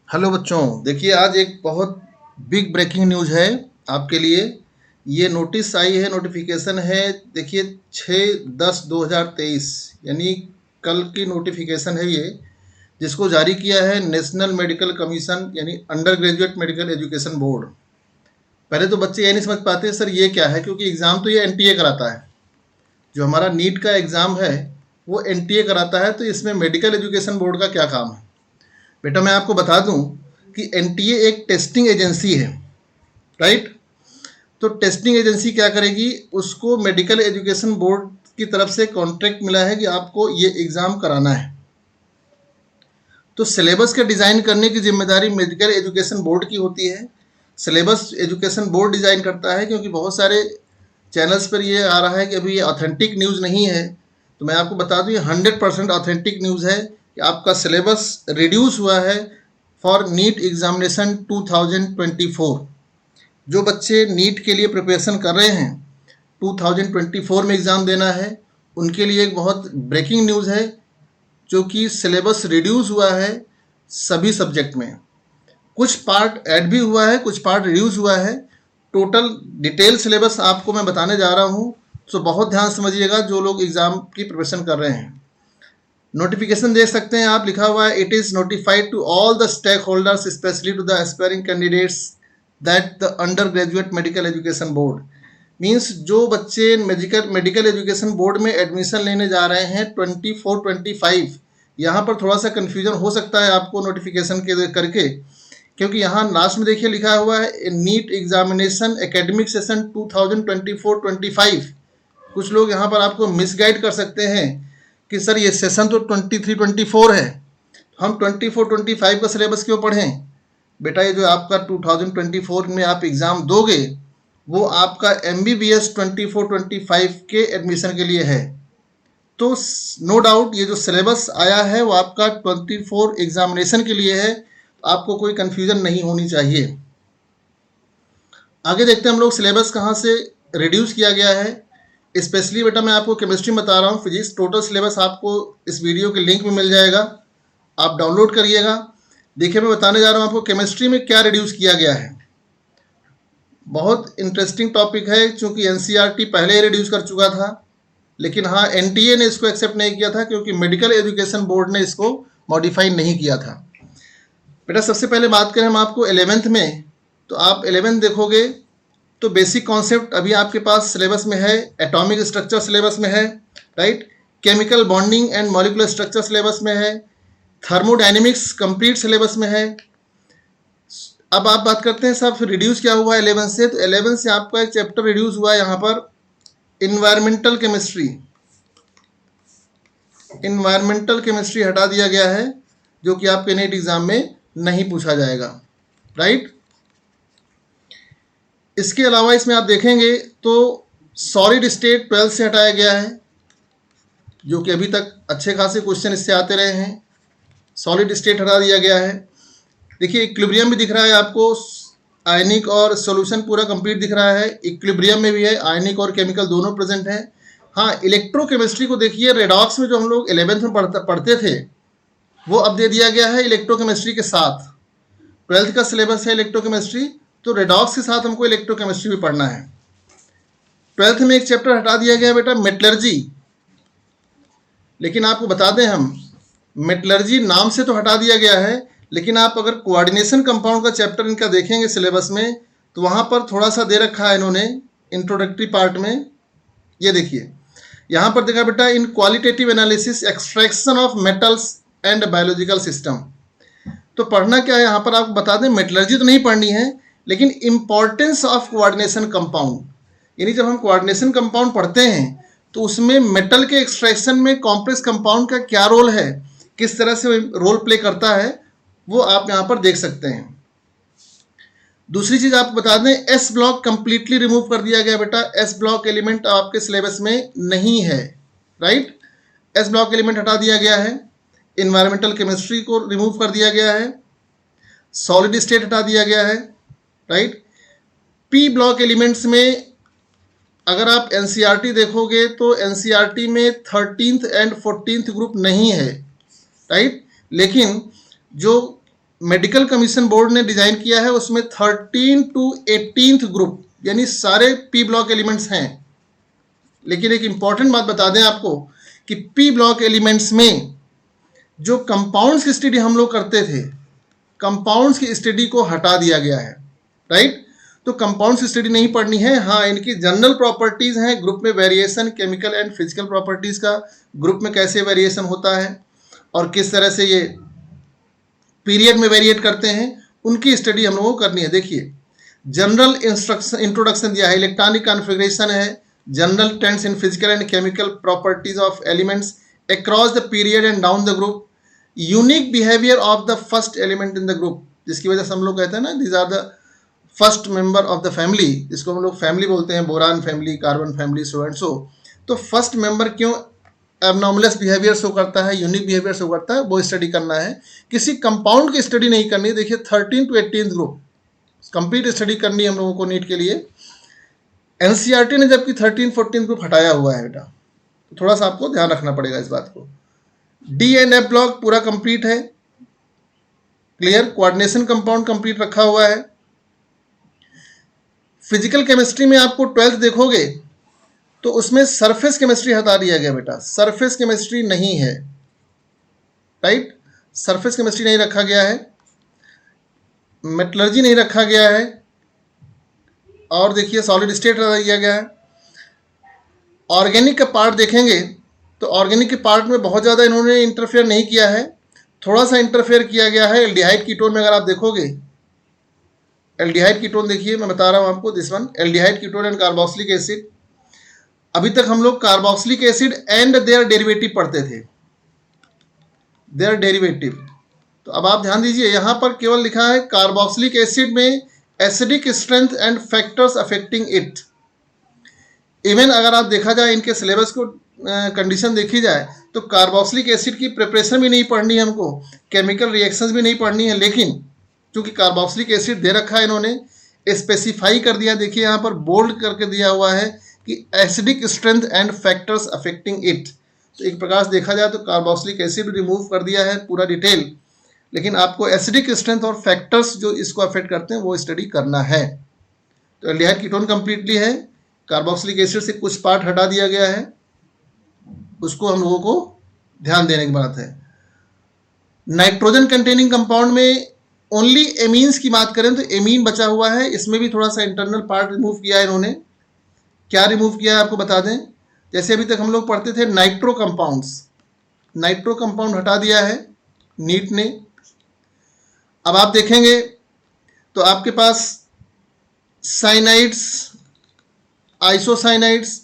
Hello बच्चों, देखिए आज एक बहुत बिग ब्रेकिंग न्यूज़ है आपके लिए। ये नोटिस आई है, नोटिफिकेशन है। देखिए 6/10/2023 यानी कल की नोटिफिकेशन है ये, जिसको जारी किया है नेशनल मेडिकल कमीशन यानी under graduate medical education board. पहले तो बच्चे ये नहीं समझ पाते सर ये क्या है, क्योंकि एग्ज़ाम तो ये एनटीए कराता है। जो हमारा नीट का एग्ज़ाम है वो एनटीए कराता है, तो इसमें मेडिकल एजुकेशन बोर्ड का क्या काम है। बेटा मैं आपको बता दूं कि एनटीए एक टेस्टिंग एजेंसी है, राइट। तो टेस्टिंग एजेंसी क्या करेगी, उसको मेडिकल एजुकेशन बोर्ड की तरफ से कॉन्ट्रैक्ट मिला है कि आपको ये एग्ज़ाम कराना है। तो सिलेबस के डिज़ाइन करने की जिम्मेदारी मेडिकल एजुकेशन बोर्ड की होती है। सिलेबस एजुकेशन बोर्ड डिज़ाइन करता है, क्योंकि बहुत सारे चैनल्स पर ये आ रहा है कि अभी ये ऑथेंटिक न्यूज़ नहीं है। तो मैं आपको बता दूं ये 100% ऑथेंटिक न्यूज़ है कि आपका सिलेबस रिड्यूस हुआ है फॉर नीट एग्जामिनेशन 2024। जो बच्चे नीट के लिए प्रिपरेशन कर रहे हैं, 2024 में एग्ज़ाम देना है, उनके लिए एक बहुत ब्रेकिंग न्यूज़ है, जो कि सिलेबस रिड्यूस हुआ है सभी सब्जेक्ट में। कुछ पार्ट ऐड भी हुआ है, कुछ पार्ट रिड्यूस हुआ है। टोटल डिटेल सिलेबस आपको मैं बताने जा रहा हूँ, तो बहुत ध्यान समझिएगा जो लोग एग्ज़ाम की प्रिपरेशन कर रहे हैं। नोटिफिकेशन देख सकते हैं आप, लिखा हुआ है it is notified to all the stakeholders specially to the aspiring candidates that the undergraduate medical education board. Means जो बच्चे मेडिकल एजुकेशन बोर्ड में एडमिशन लेने जा रहे हैं 24-25, यहाँ पर थोड़ा सा कन्फ्यूजन हो सकता है आपको नोटिफिकेशन के करके, क्योंकि यहाँ लास्ट में देखिए लिखा हुआ है नीट एग्जामिनेशन एकेडमिक सेशन 2024-25। कुछ लोग यहाँ पर आपको मिसगाइड कर सकते हैं कि सर ये सेशन तो 23-24 है, हम 24-25 का सिलेबस क्यों पढ़ें। बेटा ये जो आपका 2024 में आप एग्ज़ाम दोगे वो आपका MBBS 24-25 के एडमिशन के लिए है। तो नो डाउट ये जो सिलेबस आया है वो आपका 24 एग्जामिनेशन के लिए है, आपको कोई कन्फ्यूजन नहीं होनी चाहिए। आगे देखते हैं हम लोग सिलेबस कहाँ से रिड्यूस किया गया है। स्पेशली बेटा मैं आपको केमिस्ट्री में बता रहा हूँ, फिजिक्स टोटल सिलेबस आपको इस वीडियो के लिंक में मिल जाएगा, आप डाउनलोड करिएगा। देखिए मैं बताने जा रहा हूँ आपको केमिस्ट्री में क्या रिड्यूस किया गया है। बहुत इंटरेस्टिंग टॉपिक है, क्योंकि एनसीईआरटी पहले ही रिड्यूस कर चुका था, लेकिन हाँ एनटीए ने इसको एक्सेप्ट नहीं किया था, क्योंकि मेडिकल एजुकेशन बोर्ड ने इसको मॉडिफाई नहीं किया था। बेटा सबसे पहले बात करें हम आपको 11th में, तो आप 11th देखोगे तो बेसिक कॉन्सेप्ट अभी आपके पास सिलेबस में है, एटॉमिक स्ट्रक्चर सिलेबस में है, right. Chemical bonding and molecular structure syllabus में है, थर्मोडाइनमिक्स कंप्लीट सिलेबस में है। अब आप बात करते हैं सर फिर रिड्यूस क्या हुआ 11 से, तो 11 से आपका एक चैप्टर रिड्यूस हुआ है यहाँ पर इन्वायरमेंटल केमिस्ट्री। इन्वायरमेंटल केमिस्ट्री हटा दिया गया है, जो कि आपके नीट एग्जाम में नहीं पूछा जाएगा, राइट। इसके अलावा इसमें आप देखेंगे तो सॉलिड स्टेट 12 से हटाया गया है, जो कि अभी तक अच्छे खासे क्वेश्चन इससे आते रहे हैं। सॉलिड स्टेट हटा दिया गया है। देखिए इक्विलिब्रियम भी दिख रहा है आपको, आयनिक और सॉल्यूशन पूरा कंप्लीट दिख रहा है। इक्विलिब्रियम में भी है, आयनिक और केमिकल दोनों प्रेजेंट हैं। हाँ इलेक्ट्रोकेमिस्ट्री को देखिए, रेडॉक्स में जो हम लोग 11th में पढ़ते थे वो अब दे दिया गया है इलेक्ट्रोकेमिस्ट्री के साथ। 12th का सिलेबस है इलेक्ट्रोकेमिस्ट्री, तो रेडॉक्स के साथ हमको इलेक्ट्रोकेमिस्ट्री भी पढ़ना है। 12th में एक चैप्टर हटा दिया गया बेटा मेटलर्जी, लेकिन आपको बता दें हम मेटलर्जी नाम से तो हटा दिया गया है, लेकिन आप अगर कोऑर्डिनेशन कंपाउंड का चैप्टर इनका देखेंगे सिलेबस में, तो वहाँ पर थोड़ा सा दे रखा है इन्होंने इंट्रोडक्टरी पार्ट में। ये देखिए यहाँ पर देखा बेटा इन qualitative analysis extraction of metals and biological system. तो पढ़ना क्या है यहाँ पर आपको बता दें, मेटलर्जी तो नहीं पढ़नी है, लेकिन इंपॉर्टेंस ऑफ कोऑर्डिनेशन कंपाउंड, यानी जब हम कोऑर्डिनेशन कंपाउंड पढ़ते हैं तो उसमें मेटल के एक्सट्रैक्शन में कॉम्प्लेक्स कंपाउंड का क्या रोल है, किस तरह से रोल प्ले करता है, वो आप यहाँ पर देख सकते हैं। दूसरी चीज आपको बता दें एस ब्लॉक कंप्लीटली रिमूव कर दिया गया बेटा। एस ब्लॉक एलिमेंट आपके सिलेबस में नहीं है, राइट। एस ब्लॉक एलिमेंट हटा दिया गया है। इन्वायरमेंटल केमिस्ट्री को रिमूव कर दिया गया है। सॉलिड स्टेट हटा दिया गया है, राइट। पी ब्लॉक एलिमेंट्स में अगर आप एनसीईआरटी देखोगे तो एनसीईआरटी में 13th एंड 14th ग्रुप नहीं है, राइट। लेकिन जो मेडिकल कमीशन बोर्ड ने डिजाइन किया है उसमें 13 to 18th ग्रुप यानी सारे पी ब्लॉक एलिमेंट्स हैं। लेकिन एक इंपॉर्टेंट बात बता दें आपको कि पी ब्लॉक एलिमेंट्स में जो कंपाउंड्स की स्टडी हम लोग करते थे, कंपाउंड्स की स्टडी को हटा दिया गया है, राइट। तो कंपाउंड्स की स्टडी नहीं पढ़नी है। हाँ, इनकी जनरल प्रॉपर्टीज हैं, ग्रुप में variation, chemical and physical properties का ग्रुप में कैसे वेरिएशन होता है और किस तरह से ये पीरियड में वेरिएट करते हैं, उनकी स्टडी हम लोगों को करनी है। देखिए, जनरल इंट्रोडक्शन दिया है, इलेक्ट्रॉनिक कॉन्फ़िगरेशन है, general trends in physical and chemical properties of elements across the period and down the group, unique behaviour of the first element in the group, जिसकी वजह से हम लोग कहते हैं ना these are the first member of the family, जिसको हम लोग फैमिली बोलते हैं, boron family, carbon family, so and so. तो फर्स्ट मेंबर क्यों एबनॉर्मलस बिहेवियर शो करता है, यूनिक बिहेवियर शो करता है, वो स्टडी करना है। किसी कंपाउंड की स्टडी नहीं करनी। देखिए 13 to 18th group complete study करनी है हम लोगों को नीट के लिए। एनसीईआरटी ने जबकि 13, 14 ग्रुप हटाया हुआ है बेटा, तो थोड़ा सा आपको ध्यान रखना पड़ेगा इस बात को। डी एंड एफ ब्लॉक पूरा कंप्लीट है, क्लियर। कोऑर्डिनेशन कंपाउंड कंप्लीट रखा हुआ है। फिजिकल केमिस्ट्री में आपको 12th देखोगे तो उसमें सरफेस केमिस्ट्री हटा दिया गया बेटा, सरफेस केमिस्ट्री नहीं है, राइट। सरफेस केमिस्ट्री नहीं रखा गया है, मेटलर्जी नहीं रखा गया है, और देखिए सॉलिड स्टेट रख दिया गया है। ऑर्गेनिक का पार्ट देखेंगे तो ऑर्गेनिक के पार्ट में बहुत ज़्यादा इन्होंने इंटरफेयर नहीं किया है, थोड़ा सा इंटरफेयर किया गया है एल्डिहाइड कीटोन में। अगर आप देखोगे एल्डिहाइड कीटोन, देखिए मैं बता रहा हूँ आपको, this one aldehyde ketone and carboxylic acid. अभी तक हम लोग carboxylic acid and their derivative पढ़ते थे, देयर डेरिवेटिव। तो अब आप ध्यान दीजिए, यहाँ पर केवल लिखा है कार्बोक्सिलिक एसिड में acidic strength and factors affecting it. Even अगर आप देखा जाए इनके सिलेबस को कंडीशन देखी जाए तो कार्बोक्सिलिक एसिड की प्रिपरेशन भी नहीं पढ़नी है हमको, केमिकल रिएक्शंस भी नहीं पढ़नी है, लेकिन क्योंकि कार्बोक्सिलिक एसिड दे रखा है इन्होंने, स्पेसिफाई कर दिया, देखिए यहाँ पर बोल्ड करके दिया हुआ है कि acidic strength and factors affecting it. तो एक प्रकार से देखा जाए तो कार्बोक्सिलिक एसिड रिमूव कर दिया है पूरा डिटेल, लेकिन आपको एसिडिक स्ट्रेंथ और फैक्टर्स जो इसको अफेक्ट करते हैं वो स्टडी करना है। तो एल्डिहाइड कीटोन कंप्लीटली है, कार्बोक्सिलिक एसिड से कुछ पार्ट हटा दिया गया है, उसको हम लोगों को ध्यान देने की बात है। नाइट्रोजन कंटेनिंग कंपाउंड में ओनली एमीन्स की बात करें तो एमीन बचा हुआ है, इसमें भी थोड़ा सा इंटरनल पार्ट रिमूव किया है इन्होंने। क्या रिमूव किया है आपको बता दें, जैसे अभी तक हम लोग पढ़ते थे नाइट्रो कंपाउंड्स, नाइट्रो कंपाउंड हटा दिया है नीट ने। अब आप देखेंगे तो आपके पास साइनाइड्स, आइसोसाइनाइड्स,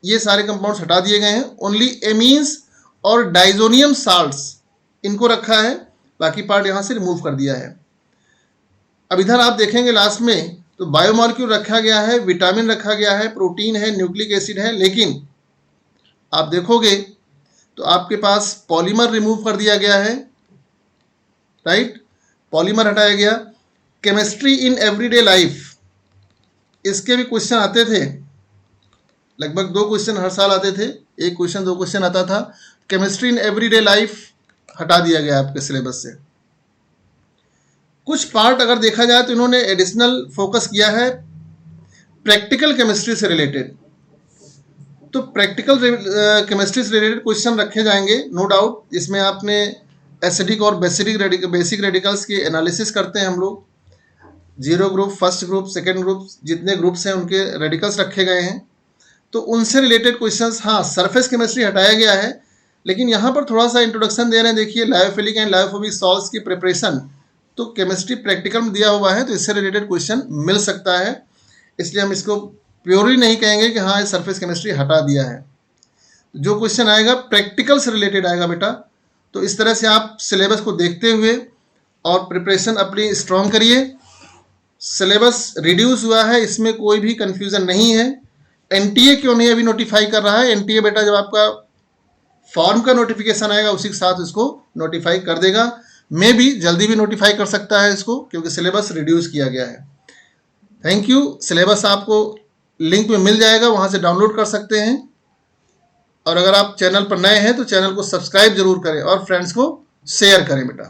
ये सारे कंपाउंड्स हटा दिए गए हैं। ओनली एमीन्स और डाइजोनियम साल्ट्स इनको रखा है, बाकी पार्ट यहाँ से रिमूव कर दिया है। अब इधर आप देखेंगे लास्ट में तो बायोमॉलिक्यूल रखा गया है, विटामिन रखा गया है, प्रोटीन है, न्यूक्लिक एसिड है, लेकिन आप देखोगे तो आपके पास पॉलीमर रिमूव कर दिया गया है, राइट, पॉलीमर हटाया गया। केमिस्ट्री इन एवरीडे लाइफ, इसके भी क्वेश्चन आते थे, लगभग 2 क्वेश्चन हर साल आते थे, 1 क्वेश्चन 2 क्वेश्चन आता था। केमिस्ट्री इन एवरीडे लाइफ हटा दिया गया आपके सिलेबस से। कुछ पार्ट अगर देखा जाए तो इन्होंने एडिशनल फोकस किया है प्रैक्टिकल केमिस्ट्री से रिलेटेड, तो प्रैक्टिकल केमिस्ट्री से रिलेटेड क्वेश्चन रखे जाएंगे नो डाउट। इसमें आपने एसिडिक और बेसिक रेडिकल्स की एनालिसिस करते हैं हम लोग, 0 group, first group, second group, जितने ग्रुप्स हैं उनके रेडिकल्स रखे गए हैं, तो उनसे रिलेटेड क्वेश्चंस। हाँ, सरफेस केमिस्ट्री हटाया गया है, लेकिन यहाँ पर थोड़ा सा इंट्रोडक्शन दे रहे हैं। देखिए लायोफिलिक एंड लायोफोबिक सॉल्ट्स की प्रिपरेशन, तो केमिस्ट्री प्रैक्टिकल में दिया हुआ है, तो इससे रिलेटेड क्वेश्चन मिल सकता है, इसलिए हम इसको प्योरली नहीं कहेंगे कि हाँ सरफेस केमिस्ट्री हटा दिया है। जो क्वेश्चन आएगा प्रैक्टिकल से रिलेटेड आएगा बेटा। तो इस तरह से आप सिलेबस को देखते हुए और प्रिपरेशन अपनी स्ट्रॉन्ग करिए। सिलेबस रिड्यूस हुआ है, इसमें कोई भी कंफ्यूजन नहीं है। एनटीए क्यों नहीं अभी नोटिफाई कर रहा है, एनटीए बेटा जब आपका फॉर्म का नोटिफिकेशन आएगा उसी के साथ इसको नोटिफाई कर देगा, मे भी जल्दी भी नोटिफाई कर सकता है इसको, क्योंकि सिलेबस रिड्यूस किया गया है। Thank you. सिलेबस आपको लिंक में मिल जाएगा, वहाँ से डाउनलोड कर सकते हैं। और अगर आप चैनल पर नए हैं तो चैनल को सब्सक्राइब जरूर करें और फ्रेंड्स को शेयर करें बेटा।